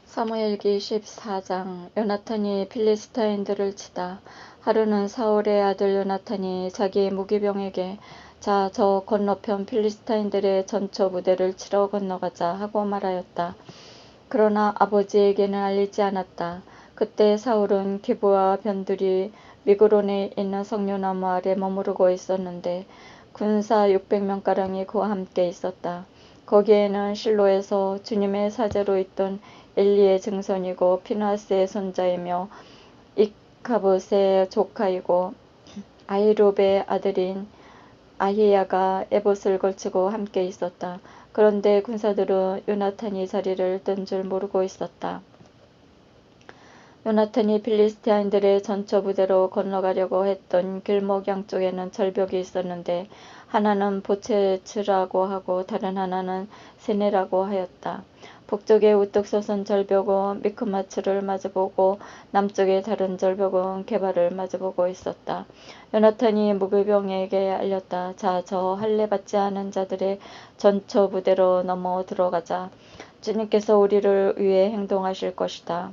사무엘기 14장. 요나탄이 필리스타인들을 치다. 하루는 사울의 아들 요나탄이 자기 무기병에게 자, 저 건너편 필리스타인들의 전처 부대를 치러 건너가자 하고 말하였다. 그러나 아버지에게는 알리지 않았다. 그때 사울은 기브와 변두리 미그론에 있는 석류나무 아래 머무르고 있었는데 군사 600명가량이 그와 함께 있었다. 거기에는 실로에서 주님의 사제로 있던 엘리의 증손이고 피나스의 손자이며 이카봇의 조카이고 아히룹의 아들인 아히야가 에봇을 걸치고 함께 있었다. 그런데 군사들은 요나탄이 자리를 뜬 줄 모르고 있었다. 요나탄이 필리스티아인들의 전처 부대로 건너가려고 했던 길목 양쪽에는 절벽이 있었는데 하나는 보체츠라고 하고 다른 하나는 세네라고 하였다. 북쪽에 우뚝 솟은 절벽은 미크마츠를 마주보고 남쪽의 다른 절벽은 게바를 마주보고 있었다. 요나탄이 무기병에게 알렸다. 자, 저 할례 받지 않은 자들의 전처 부대로 넘어 들어가자. 주님께서 우리를 위해 행동하실 것이다.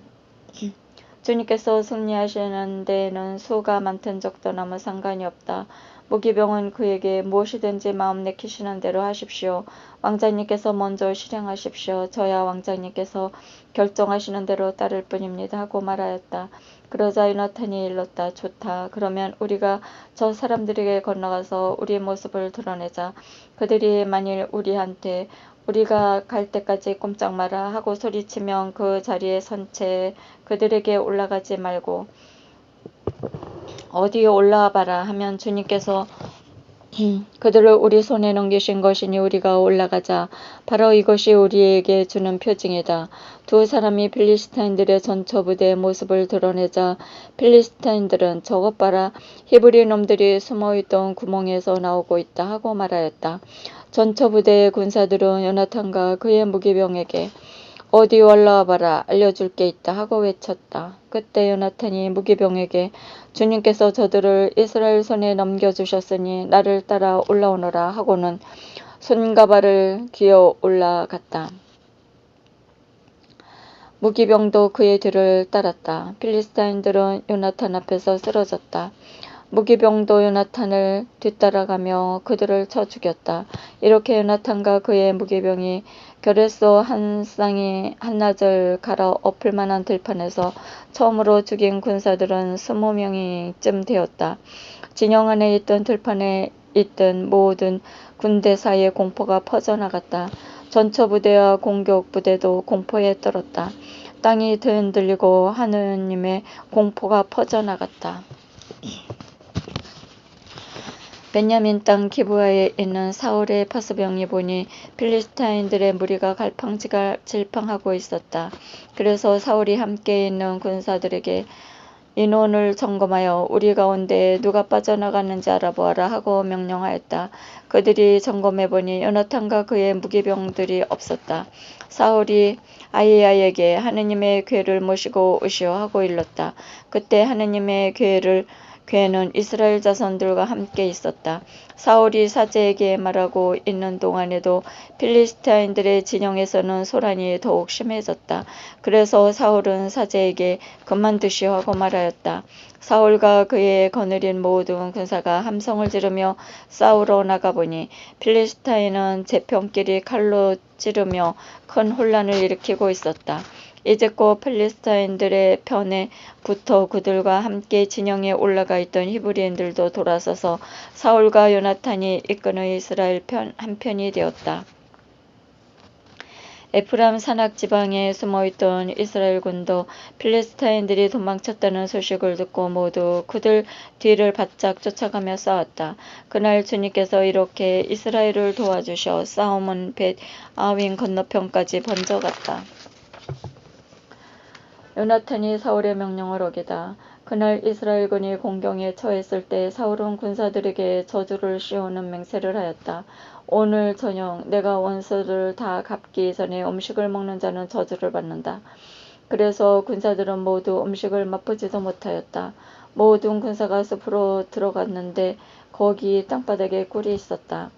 주님께서 승리하시는 데에는 수가 많든 적든 아무 상관이 없다. 무기병은 그에게 무엇이든지 마음 내키시는 대로 하십시오. 왕자님께서 먼저 실행하십시오. 저야 왕자님께서 결정하시는 대로 따를 뿐입니다 하고 말하였다. 그러자 요나탄이 일렀다. 좋다. 그러면 우리가 저 사람들에게 건너가서 우리 모습을 드러내자. 그들이 만일 우리한테 우리가 갈 때까지 꼼짝 마라 하고 소리치면 그 자리에 선 채 그들에게 올라가지 말고 어디 올라와 봐라 하면 주님께서 그들을 우리 손에 넘기신 것이니 우리가 올라가자. 바로 이것이 우리에게 주는 표징이다. 두 사람이 필리스타인들의 전처 부대의 모습을 드러내자 필리스타인들은 저것 봐라. 히브리 놈들이 숨어있던 구멍에서 나오고 있다 하고 말하였다. 전처 부대의 군사들은 요나탄과 그의 무기병에게 어디 올라와 봐라. 알려줄 게 있다 하고 외쳤다. 그때 요나탄이 무기병에게 주님께서 저들을 이스라엘 손에 넘겨주셨으니 나를 따라 올라오너라 하고는 손가발을 기어 올라갔다. 무기병도 그의 뒤를 따랐다. 필리스타인들은 요나탄 앞에서 쓰러졌다. 무기병도 요나탄을 뒤따라가며 그들을 쳐 죽였다. 이렇게 요나탄과 그의 무기병이 결에서 한 쌍이 한나절 갈아 엎을 만한 들판에서 처음으로 죽인 군사들은 20명이쯤 되었다. 진영 안에 있던 들판에 있던 모든 군대 사이에 공포가 퍼져나갔다. 전처 부대와 공격 부대도 공포에 떨었다. 땅이 흔들리고 하느님의 공포가 퍼져나갔다. 베냐민 땅 기브아에 있는 사울의 파수병이 보니 필리스타인들의 무리가 갈팡질팡하고 있었다. 그래서 사울이 함께 있는 군사들에게 인원을 점검하여 우리 가운데 누가 빠져나갔는지 알아보아라 하고 명령하였다. 그들이 점검해보니 요나탄과 그의 무기병들이 없었다. 사울이 아히야에게 하느님의 궤를 모시고 오시오 하고 일렀다. 그때 하느님의 궤는 이스라엘 자손들과 함께 있었다. 사울이 사제에게 말하고 있는 동안에도 필리스타인들의 진영에서는 소란이 더욱 심해졌다. 그래서 사울은 사제에게 그만두시오 하고 말하였다. 사울과 그의 거느린 모든 군사가 함성을 지르며 싸우러 나가보니 필리스타인은 제편끼리 칼로 찌르며 큰 혼란을 일으키고 있었다. 이제껏 필리스타인들의 편에 붙어 그들과 함께 진영에 올라가 있던 히브리인들도 돌아서서 사울과 요나탄이 이끄는 이스라엘 한편이 되었다. 에프라임 산악 지방에 숨어있던 이스라엘 군도 필리스타인들이 도망쳤다는 소식을 듣고 모두 그들 뒤를 바짝 쫓아가며 싸웠다. 그날 주님께서 이렇게 이스라엘을 도와주셔 싸움은 벳 아윈 건너편까지 번져갔다. 요나탄이 사울의 명령을 어기다. 그날 이스라엘군이 공경에 처했을 때 사울은 군사들에게 저주를 씌우는 맹세를 하였다. 오늘 저녁 내가 원수를 다 갚기 전에 음식을 먹는 자는 저주를 받는다. 그래서 군사들은 모두 음식을 맛보지도 못하였다. 모든 군사가 숲으로 들어갔는데 거기 땅바닥에 꿀이 있었다.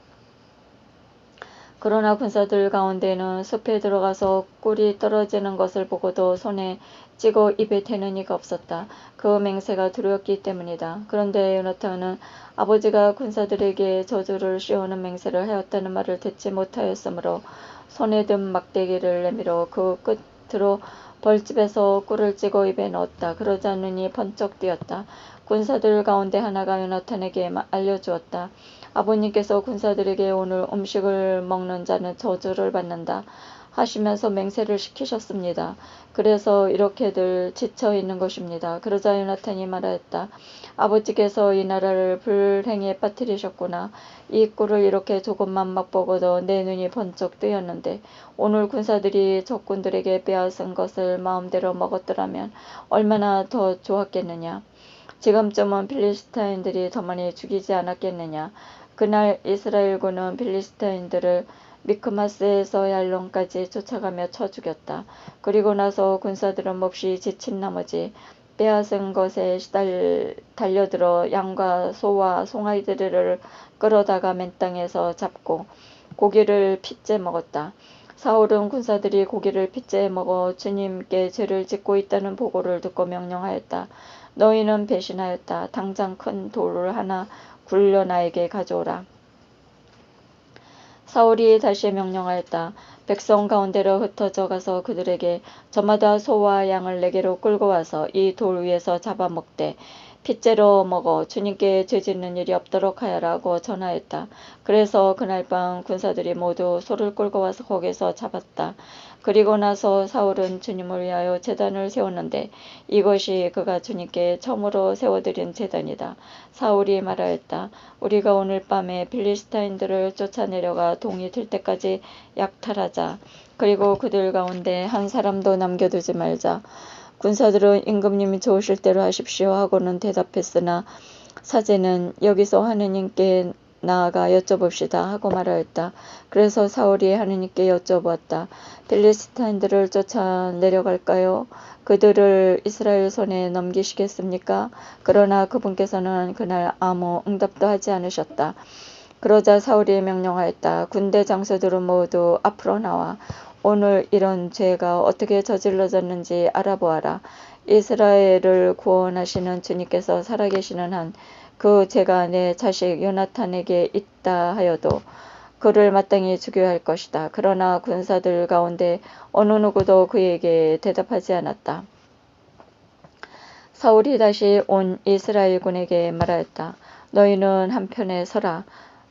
그러나 군사들 가운데는 숲에 들어가서 꿀이 떨어지는 것을 보고도 손에 찌고 입에 대는 이가 없었다. 그 맹세가 두려웠기 때문이다. 그런데 요나탄은 아버지가 군사들에게 저주를 씌우는 맹세를 하였다는 말을 듣지 못하였으므로 손에 든 막대기를 내밀어 그 끝으로 벌집에서 꿀을 찌고 입에 넣었다. 그러자 눈이 번쩍 뜨였다. 군사들 가운데 하나가 요나탄에게 알려주었다. 아버님께서 군사들에게 오늘 음식을 먹는 자는 저주를 받는다 하시면서 맹세를 시키셨습니다. 그래서 이렇게들 지쳐 있는 것입니다. 그러자 요나탄이 말하였다. 아버지께서 이 나라를 불행에 빠뜨리셨구나. 이 꿀을 이렇게 조금만 맛보고도 내 눈이 번쩍 뜨였는데 오늘 군사들이 적군들에게 빼앗은 것을 마음대로 먹었더라면 얼마나 더 좋았겠느냐. 지금쯤은 필리스타인들이 더 많이 죽이지 않았겠느냐. 그날 이스라엘군은 필리스타인들을 미크마스에서 얄론까지 쫓아가며 쳐 죽였다. 그리고 나서 군사들은 몹시 지친 나머지 빼앗은 것에 달려들어 양과 소와 송아지들을 끌어다가 맨 땅에서 잡고 고기를 핏째 먹었다. 사울은 군사들이 고기를 핏째 먹어 주님께 죄를 짓고 있다는 보고를 듣고 명령하였다. 너희는 배신하였다. 당장 큰 돌을 하나 굴려 나에게 가져오라. 사울이 다시 명령하였다. 백성 가운데로 흩어져 가서 그들에게 저마다 소와 양을 내게로 끌고 와서 이 돌 위에서 잡아먹되 핏째로 먹어 주님께 죄짓는 일이 없도록 하여라고 전하였다. 그래서 그날 밤 군사들이 모두 소를 끌고 와서 거기서 잡았다. 그리고 나서 사울은 주님을 위하여 제단을 세웠는데 이것이 그가 주님께 처음으로 세워드린 제단이다. 사울이 말하였다. 우리가 오늘 밤에 필리스타인들을 쫓아내려가 동이 들 때까지 약탈하자. 그리고 그들 가운데 한 사람도 남겨두지 말자. 군사들은 임금님이 좋으실 대로 하십시오 하고는 대답했으나 사제는 여기서 하느님께 나아가 여쭤봅시다 하고 말하였다. 그래서 사울이 하느님께 여쭤보았다. 필리스타인들을 쫓아 내려갈까요? 그들을 이스라엘 손에 넘기시겠습니까? 그러나 그분께서는 그날 아무 응답도 하지 않으셨다. 그러자 사울이 명령하였다. 군대 장수들은 모두 앞으로 나와 오늘 이런 죄가 어떻게 저질러졌는지 알아보아라. 이스라엘을 구원하시는 주님께서 살아계시는 한 그 죄가 내 자식 요나탄에게 있다 하여도 그를 마땅히 죽여야 할 것이다. 그러나 군사들 가운데 어느 누구도 그에게 대답하지 않았다. 사울이 다시 온 이스라엘군에게 말하였다. 너희는 한편에 서라.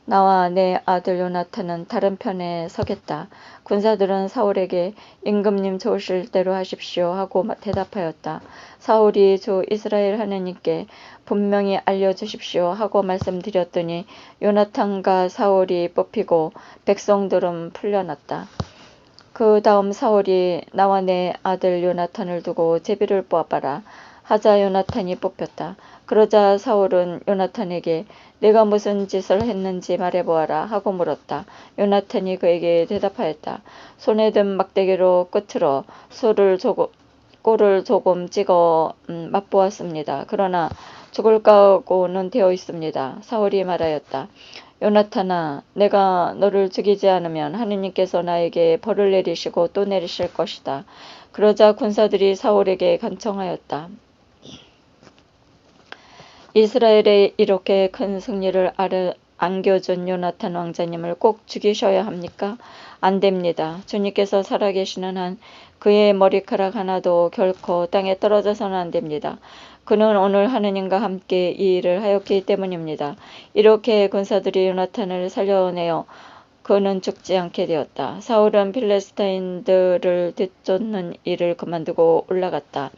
나와 내 아들 요나탄은 다른 편에 서겠다. 군사들은 사울에게 임금님 좋으실 대로 하십시오 하고 대답하였다. 사울이 주 이스라엘 하느님께 분명히 알려주십시오 하고 말씀드렸더니 요나탄과 사울이 뽑히고 백성들은 풀려났다. 그 다음 사울이 나와 내 아들 요나탄을 두고 제비를 뽑아라 하자 요나탄이 뽑혔다. 그러자 사울은 요나탄에게 내가 무슨 짓을 했는지 말해보아라 하고 물었다. 요나탄이 그에게 대답하였다. 손에 든 막대기로 끝으로 꿀을 조금 찍어 맛보았습니다. 그러나 죽을 각오는 되어 있습니다. 사울이 말하였다. 요나탄아, 내가 너를 죽이지 않으면 하느님께서 나에게 벌을 내리시고 또 내리실 것이다. 그러자 군사들이 사울에게 간청하였다. 이스라엘에 이렇게 큰 승리를 안겨준 요나탄 왕자님을 꼭 죽이셔야 합니까? 안 됩니다. 주님께서 살아계시는 한 그의 머리카락 하나도 결코 땅에 떨어져서는 안 됩니다. 그는 오늘 하느님과 함께 이 일을 하였기 때문입니다. 이렇게 군사들이 요나탄을 살려내어 그는 죽지 않게 되었다. 사울은 필리스타인들을 뒤쫓는 일을 그만두고 올라갔다.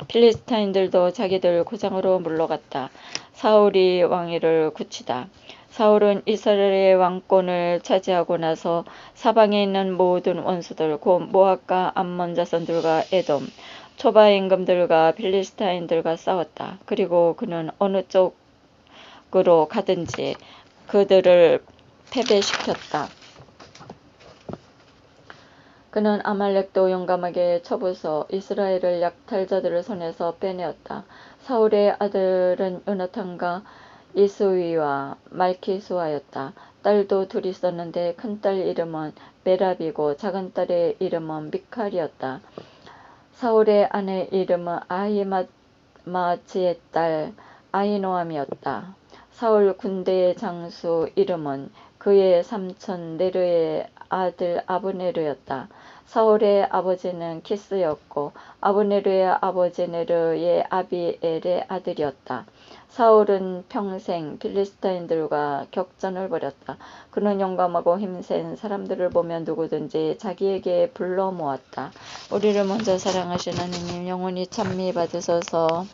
필리스타인들도 자기들 고장으로 물러갔다. 사울이 왕위를 굳히다. 사울은 이스라엘의 왕권을 차지하고 나서 사방에 있는 모든 원수들 곧 모압과 암몬 자손들과 에돔, 초바 임금들과 필리스타인들과 싸웠다. 그리고 그는 어느 쪽으로 가든지 그들을 패배시켰다. 그는 아말렉도 용감하게 쳐부숴 이스라엘을 약탈자들의 손에서 빼내었다. 사울의 아들은 요나탄과 이스위와 말키수아였다. 딸도 둘 있었는데 큰딸 이름은 메랍이고 작은딸의 이름은 미칼이었다. 사울의 아내 이름은 아히마치의 딸 아히노암이었다. 사울 군대의 장수 이름은 그의 삼촌 네르의 아들 아브네르였다. 사울의 아버지는 키스였고 아브네르의 아버지 네르의 아비엘의 아들이었다. 사울은 평생 필리스타인들과 격전을 벌였다. 그는 용감하고 힘센 사람들을 보면 누구든지 자기에게 불러 모았다. 우리를 먼저 사랑하신 하느님 영원히 찬미 받으소서.